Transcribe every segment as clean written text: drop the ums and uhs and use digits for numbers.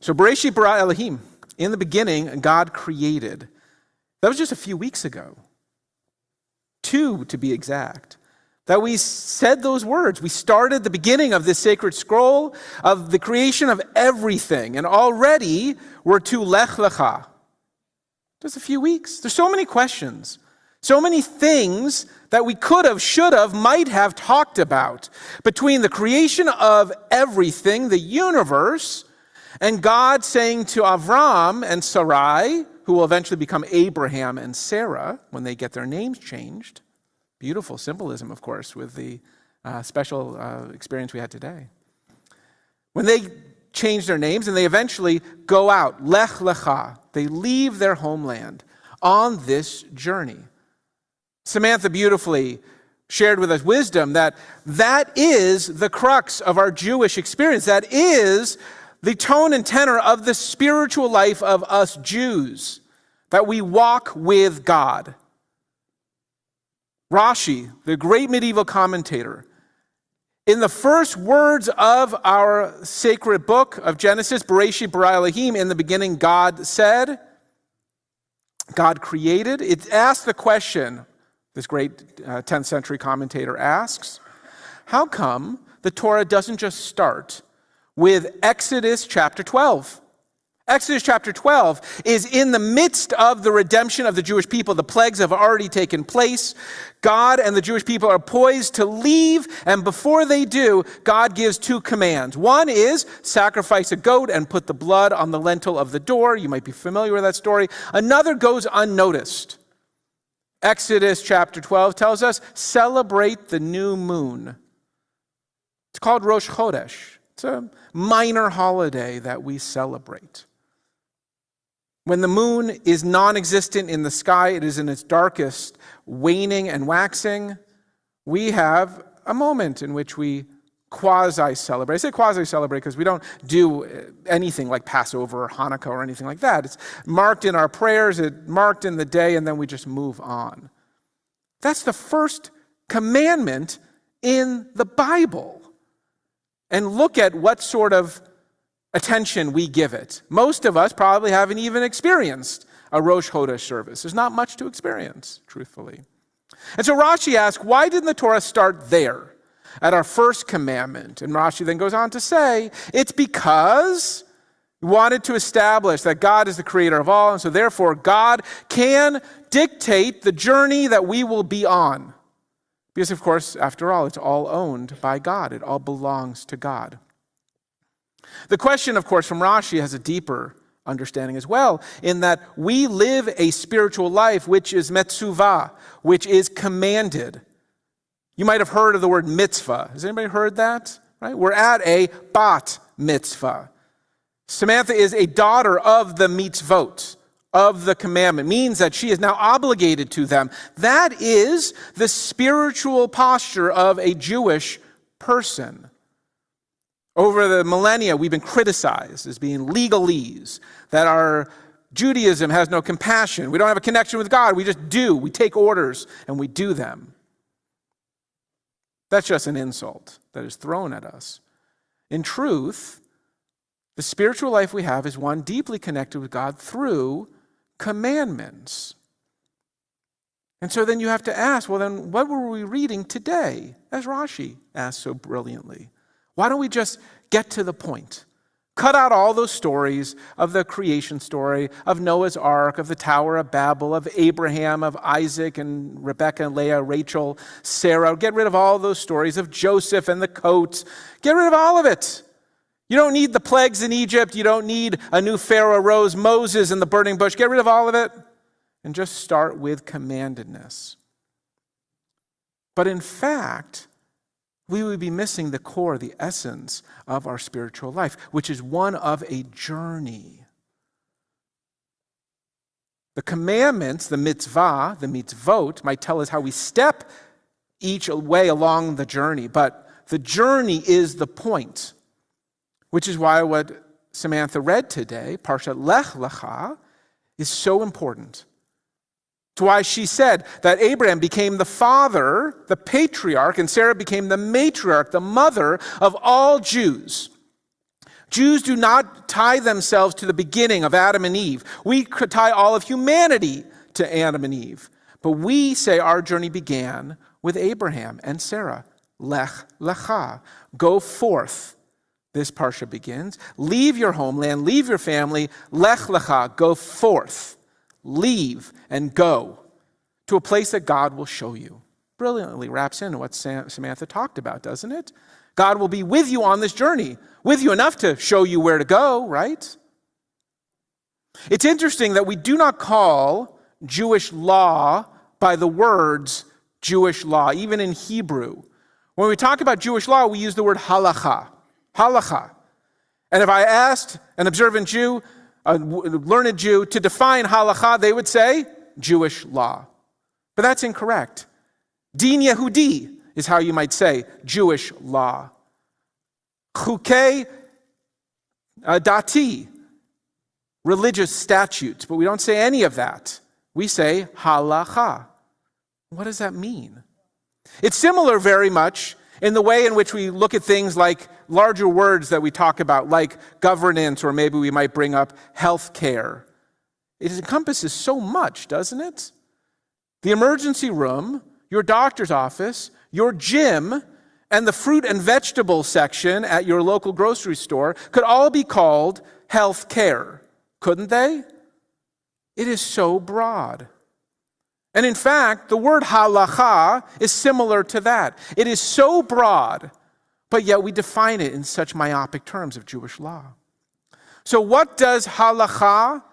So Bereshit bara Elohim. In the beginning, God created. That was just a few weeks ago. 2 to be exact. That we said those words. We started the beginning of this sacred scroll of the creation of everything. And already we're to Lech Lecha. Just a few weeks. There's so many questions. So many things that we could have, should have, might have talked about between the creation of everything, the universe, and God saying to Avram and Sarai, who will eventually become Abraham and Sarah when they get their names changed. Beautiful symbolism, of course, with the special experience we had today. When they change their names and they eventually go out, Lech Lecha, they leave their homeland on this journey. Samantha beautifully shared with us wisdom that is the crux of our Jewish experience. That is the tone and tenor of the spiritual life of us Jews, that we walk with God. Rashi, the great medieval commentator, in the first words of our sacred book of Genesis, Bereshit bara Elohim, in the beginning God said, God created. It asks the question, this great 10th century commentator asks, how come the Torah doesn't just start with Exodus chapter 12? Exodus chapter 12 is in the midst of the redemption of the Jewish people. The plagues have already taken place. God and the Jewish people are poised to leave, and before they do, God gives 2 commands. One is sacrifice a goat and put the blood on the lintel of the door. You might be familiar with that story. Another goes unnoticed. Exodus chapter 12 tells us, celebrate the new moon. It's called Rosh Chodesh. It's a minor holiday that we celebrate. When the moon is non-existent in the sky, it is in its darkest, waning and waxing, we have a moment in which we quasi-celebrate. I say quasi-celebrate because we don't do anything like Passover or Hanukkah or anything like that. It's marked in our prayers, it's marked in the day, and then we just move on. That's the first commandment in the Bible. And look at what sort of attention we give it. Most of us probably haven't even experienced a Rosh Chodesh service. There's not much to experience, truthfully. And so Rashi asks, why didn't the Torah start there at our first commandment? And Rashi then goes on to say, it's because we wanted to establish that God is the creator of all, and so therefore God can dictate the journey that we will be on. Because, of course, after all, it's all owned by God. It all belongs to God. The question, of course, from Rashi has a deeper understanding as well, in that we live a spiritual life which is metzuvah, which is commanded. You might have heard of the word mitzvah. Has anybody heard that? Right? We're at a bat mitzvah. Samantha is a daughter of the mitzvot, of the commandment, means that she is now obligated to them. That is the spiritual posture of a Jewish person. Over the millennia, we've been criticized as being legalese, that our Judaism has no compassion. We don't have a connection with God. We just do. We take orders and we do them. That's just an insult that is thrown at us. In truth, the spiritual life we have is one deeply connected with God through commandments. And so then you have to ask, well then, what were we reading today? As Rashi asked so brilliantly. Why don't we just get to the point? Cut out all those stories of the creation story, of Noah's Ark, of the Tower of Babel, of Abraham, of Isaac and Rebekah and Leah, Rachel, Sarah. Get rid of all those stories of Joseph and the coat. Get rid of all of it. You don't need the plagues in Egypt. You don't need a new Pharaoh rose, Moses and the burning bush. Get rid of all of it and just start with commandedness. But in fact, we would be missing the core, the essence of our spiritual life, which is one of a journey. The commandments, the mitzvah, the mitzvot, might tell us how we step each way along the journey, but the journey is the point, which is why what Samantha read today, Parshat Lech Lecha, is so important. It's why she said that Abraham became the father, the patriarch, and Sarah became the matriarch, the mother of all Jews. Jews do not tie themselves to the beginning of Adam and Eve. We could tie all of humanity to Adam and Eve. But we say our journey began with Abraham and Sarah. Lech, Lecha. Go forth. This Parsha begins. Leave your homeland, leave your family. Lech, Lecha. Go forth. Leave and go to a place that God will show you. Brilliantly wraps into what Samantha talked about, doesn't it? God will be with you on this journey, with you enough to show you where to go, right? It's interesting that we do not call Jewish law by the words Jewish law, even in Hebrew. When we talk about Jewish law, we use the word halacha, halacha. And if I asked an observant Jew, a learned Jew, to define halacha, they would say Jewish law. But that's incorrect. Din Yehudi is how you might say Jewish law. Chukei dati, religious statutes, but we don't say any of that. We say halacha. What does that mean? It's similar very much in the way in which we look at things like larger words that we talk about, like governance, or maybe we might bring up health care. It encompasses so much, doesn't it? The emergency room, your doctor's office, your gym, and the fruit and vegetable section at your local grocery store could all be called health care, couldn't they? It is so broad. And in fact, the word halacha is similar to that. It is so broad, but yet we define it in such myopic terms of Jewish law. So what does halacha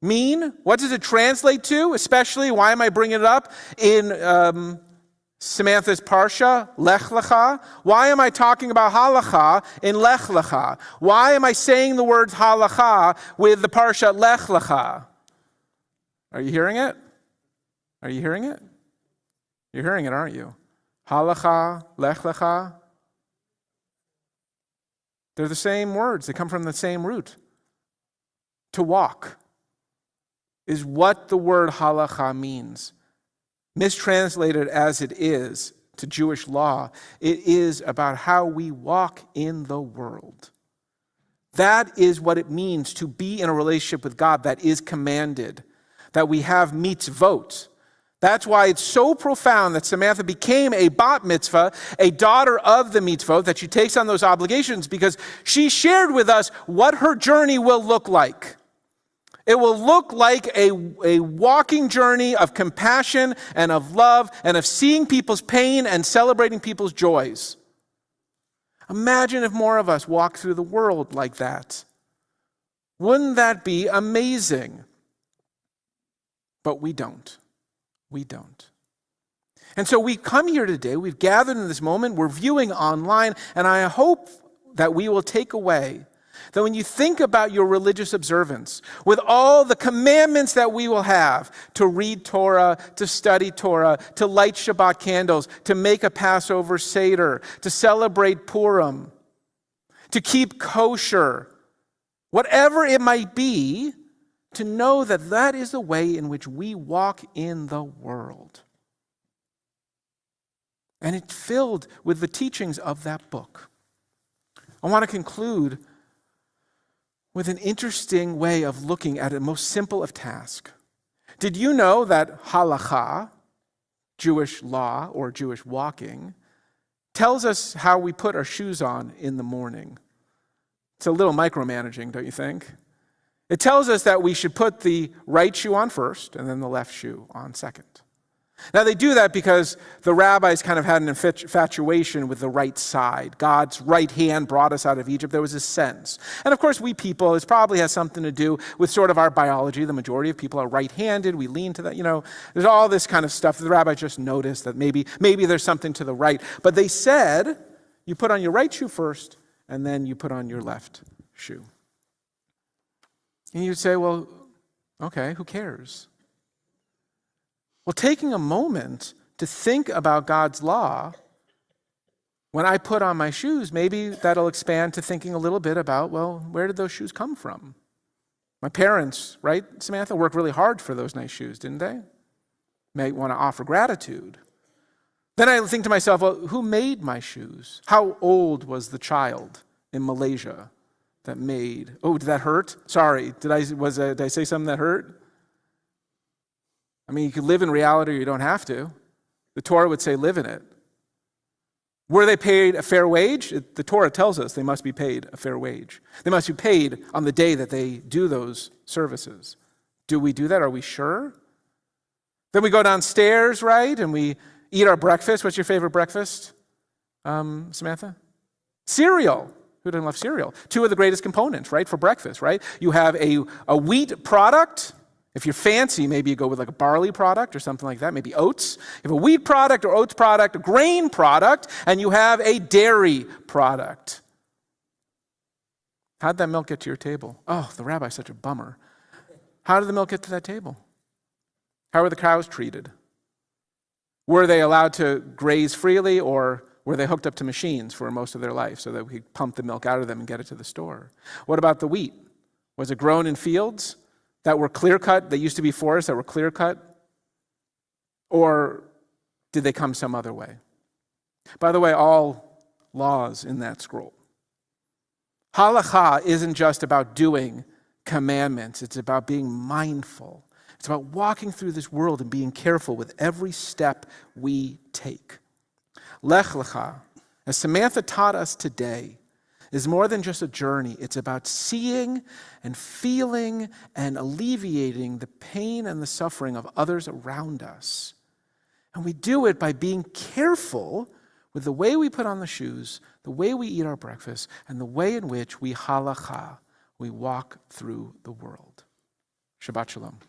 mean? What does it translate to? Especially, why am I bringing it up in Samantha's Parsha, Lech Lecha? Why am I talking about halacha in Lech Lecha? Why am I saying the words halacha with the Parsha Lech Lecha? Are you hearing it? Are you hearing it? You're hearing it, aren't you? Halacha, Lech Lecha. They're the same words. They come from the same root. To walk is what the word halacha means. Mistranslated as it is to Jewish law, it is about how we walk in the world. That is what it means to be in a relationship with God that is commanded, that we have mitzvot. That's why it's so profound that Samantha became a bat mitzvah, a daughter of the mitzvot, that she takes on those obligations, because she shared with us what her journey will look like. It will look like a walking journey of compassion and of love and of seeing people's pain and celebrating people's joys. Imagine if more of us walked through the world like that. Wouldn't that be amazing? But we don't. We don't. And so we come here today, we've gathered in this moment, we're viewing online, and I hope that we will take away that when you think about your religious observance, with all the commandments that we will have, to read Torah, to study Torah, to light Shabbat candles, to make a Passover Seder, to celebrate Purim, to keep kosher, whatever it might be, to know that that is the way in which we walk in the world. And it's filled with the teachings of that book. I want to conclude with an interesting way of looking at a most simple of tasks. Did you know that halacha, Jewish law or Jewish walking, tells us how we put our shoes on in the morning? It's a little micromanaging, don't you think? It tells us that we should put the right shoe on first and then the left shoe on second. Now, they do that because the rabbis kind of had an infatuation with the right side. God's right hand brought us out of Egypt. There was a sense. And of course, we people, this probably has something to do with sort of our biology. The majority of people are right-handed. We lean to that. There's all this kind of stuff. The rabbis just noticed that maybe there's something to the right. But they said, you put on your right shoe first, and then you put on your left shoe. And you'd say, well, okay, who cares? Well, taking a moment to think about God's law, when I put on my shoes, maybe that'll expand to thinking a little bit about, well, where did those shoes come from? My parents, right, Samantha, worked really hard for those nice shoes, didn't they? May want to offer gratitude. Then I think to myself, well, who made my shoes? How old was the child in Malaysia that made. Oh, did that hurt? Sorry, did I say something that hurt? I mean, you can live in reality or you don't have to. The Torah would say live in it. Were they paid a fair wage? The Torah tells us they must be paid a fair wage. They must be paid on the day that they do those services. Do we do that? Are we sure? Then we go downstairs, right? And we eat our breakfast. What's your favorite breakfast, Samantha? Cereal. Who doesn't love cereal? Two of the greatest components, right, for breakfast, right? You have a wheat product. If you're fancy, maybe you go with like a barley product or something like that, maybe oats. You have a wheat product or oats product, a grain product, and you have a dairy product. How'd that milk get to your table? Oh, the rabbi's such a bummer. How did the milk get to that table? How were the cows treated? Were they allowed to graze freely, or were they hooked up to machines for most of their life so that we could pump the milk out of them and get it to the store? What about the wheat? Was it grown in fields that were clear-cut, that used to be forests that were clear-cut? Or did they come some other way? By the way, all laws in that scroll. Halacha isn't just about doing commandments. It's about being mindful. It's about walking through this world and being careful with every step we take. Lecha, as Samantha taught us today, is more than just a journey. It's about seeing and feeling and alleviating the pain and the suffering of others around us. And we do it by being careful with the way we put on the shoes, the way we eat our breakfast, and the way in which we halacha, we walk through the world. Shabbat shalom.